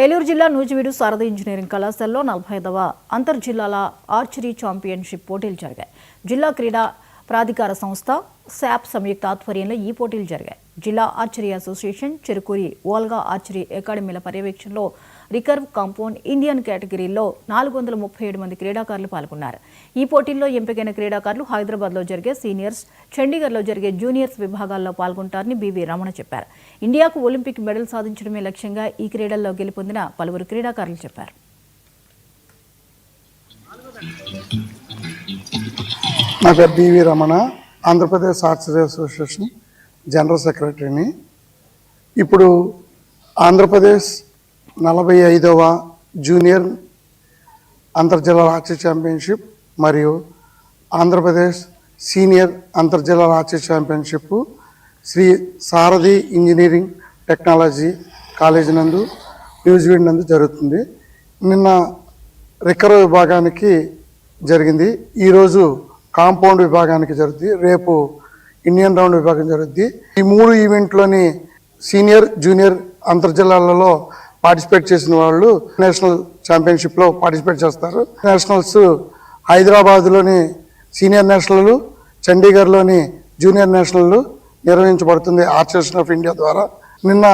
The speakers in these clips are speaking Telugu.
ఏలూరు జిల్లా నూజివీడు శారదా ఇంజనీరింగ్ కళాశాలలో 45వ అంతర్జిల్లాల ఆర్చరీ ఛాంపియన్షిప్ పోటీలు జరిగాయి. జిల్లా క్రీడా ప్రాధికార సంస్థ శాప్ సంయుక్త ఆధ్వర్యంలో ఈ పోటీలు జరిగాయి. జిల్లా archery association, Cherukuri Olga archery అకాడమీల పర్యవేక్షణలో రికర్వ్, కాంపౌండ్, ఇండియన్ కేటగిరీల్లో 437 మంది క్రీడాకారులు పాల్గొన్నారు. ఈ పోటీల్లో ఎంపికైన క్రీడాకారులు హైదరాబాద్లో జరిగే సీనియర్స్, చండీగఢ్లో జరిగే జూనియర్స్ విభాగాల్లో పాల్గొంటారని బివి రమణ చెప్పారు. ఇండియాకు ఒలింపిక్ మెడల్ సాధించడమే లక్ష్యంగా ఈ క్రీడల్లో గెలుపొందిన పలువురు క్రీడాకారులు చెప్పారు. నా పేరు BV Ramana, Andhra Pradesh archery association general సెక్రటరీని. ఇప్పుడు ఆంధ్రప్రదేశ్ 45వ జూనియర్ అంతర్జిల్లా ఆర్చరీ ఛాంపియన్షిప్ మరియు Andhra Pradesh senior అంతర్జిల్లా archery championship Shri సారథి ఇంజనీరింగ్ టెక్నాలజీ కాలేజీ నందు నూజివీడు నందు జరుగుతుంది. నిన్న రికర్వ్ విభాగానికి జరిగింది, ఈరోజు కాంపౌండ్ విభాగానికి జరుగుతుంది, రేపు ఇండియన్ రౌండ్ విభాగం జరుగుతుంది. ఈ 3 ఈవెంట్లోని సీనియర్, జూనియర్ అంతర్జిల్లాలలో పార్టిసిపేట్ చేసిన వాళ్ళు నేషనల్ ఛాంపియన్షిప్లో పార్టిసిపేట్ చేస్తారు. నేషనల్స్ హైదరాబాద్లోని సీనియర్ నేషనల్, చండీగఢ్లోని జూనియర్ నేషనల్ నిర్వహించబడుతుంది అసోసియేషన్ ఆఫ్ ఇండియా ద్వారా. నిన్న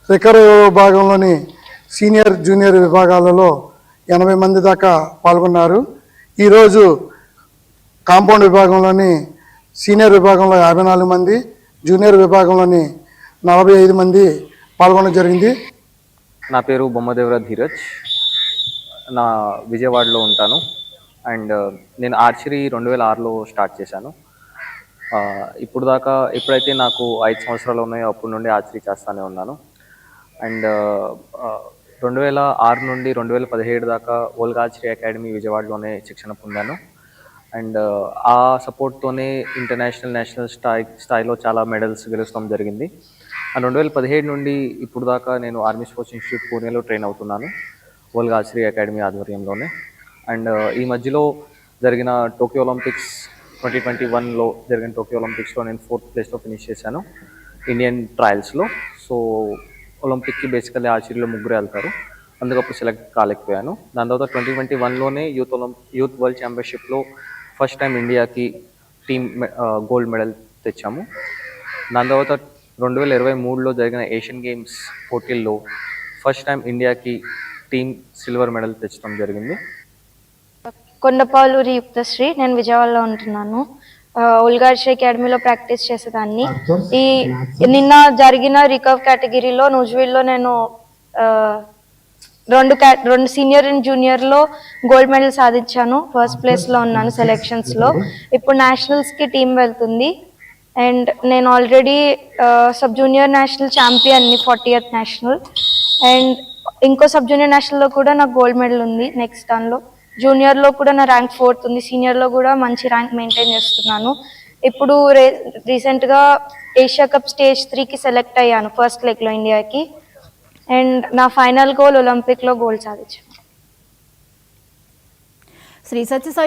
రికర్వ్ విభాగంలోని సీనియర్, జూనియర్ విభాగాలలో 80 మంది దాకా పాల్గొన్నారు. ఈరోజు కాంపౌండ్ విభాగంలోని సీనియర్ విభాగంలో 54 మంది, జూనియర్ విభాగంలోని 45 మంది పాల్గొనడం జరిగింది. నా పేరు బొమ్మదేవర ధీరజ్, నా విజయవాడలో ఉంటాను. అండ్ నేను ఆర్చరీ 2006లో స్టార్ట్ చేశాను. ఎప్పుడైతే నాకు 5 సంవత్సరాలు ఉన్నాయో అప్పటి నుండి ఆర్చరీ చేస్తూనే ఉన్నాను. అండ్ 2006 నుండి 2017 దాకా ఓల్గా ఆర్చరీ అకాడమీ విజయవాడలోనే శిక్షణ పొందాను. అండ్ ఆ సపోర్ట్తోనే ఇంటర్నేషనల్, నేషనల్ స్థాయిలో చాలా మెడల్స్ గెలుచడం జరిగింది. అండ్ 2017 నుండి ఇప్పుడు దాకా నేను ఆర్మీ స్పోర్ట్స్ ఇన్స్టిట్యూట్ పూణేలో ట్రైన్ అవుతున్నాను, ఓల్గా ఆర్చరీ అకాడమీ ఆధ్వర్యంలోనే. అండ్ ఈ మధ్యలో జరిగిన టోక్యో ఒలింపిక్స్ 2021లో జరిగిన టోక్యో ఒలింపిక్స్లో నేను 4th ప్లేస్లో ఫినిష్ చేశాను ఇండియన్ ట్రయల్స్లో. సో ఒలింపిక్కి బేసికల్లీ ఆర్చరీలో 3 వెళ్తారు, అందుకప్పుడు సెలెక్ట్ కాలేకపోయాను. దాని తర్వాత 2021లోనే యూత్ వరల్డ్ ఛాంపియన్షిప్లో ఫస్ట్ టైం ఇండియాకి టీమ్ గోల్డ్ మెడల్ తెచ్చాము. దాని తర్వాత 2023లో జరిగిన ఏషియన్ గేమ్స్ పోటీల్లో ఫస్ట్ టైం ఇండియాకి టీమ్ సిల్వర్ మెడల్ తెచ్చడం జరిగింది. కొండపాలూరి యుక్తశ్రీ, నేను విజయవాడలో ఉంటున్నాను. ఓల్గా ఆర్చరీ అకాడమీలో ప్రాక్టీస్ చేసేదాన్ని. నిన్న జరిగిన రికర్వ్ కేటగిరీలో నూజివీడులో నేను రెండు సీనియర్ అండ్ జూనియర్లో గోల్డ్ మెడల్ సాధించాను. ఫస్ట్ ప్లేస్లో ఉన్నాను సెలెక్షన్స్లో. ఇప్పుడు నేషనల్స్కి టీం వెళ్తుంది. అండ్ నేను ఆల్రెడీ సబ్ జూనియర్ నేషనల్ ఛాంపియన్ని 40th నేషనల్. అండ్ ఇంకో సబ్ జూనియర్ నేషనల్లో కూడా నాకు గోల్డ్ మెడల్ ఉంది నెక్స్ట్ దానిలో. జూనియర్లో కూడా నా ర్యాంక్ 4th ఉంది, సీనియర్లో కూడా మంచి ర్యాంక్ మెయింటైన్ చేస్తున్నాను. ఇప్పుడు రీసెంట్గా ఏషియా కప్ స్టేజ్ 3కి సెలెక్ట్ అయ్యాను ఫస్ట్ లెగ్లో ఇండియాకి. అండ్ నా ఫైనల్ గోల్ ఒలింపిక్లో గోల్డ్ సాధించాను. శ్రీ సత్యసాయి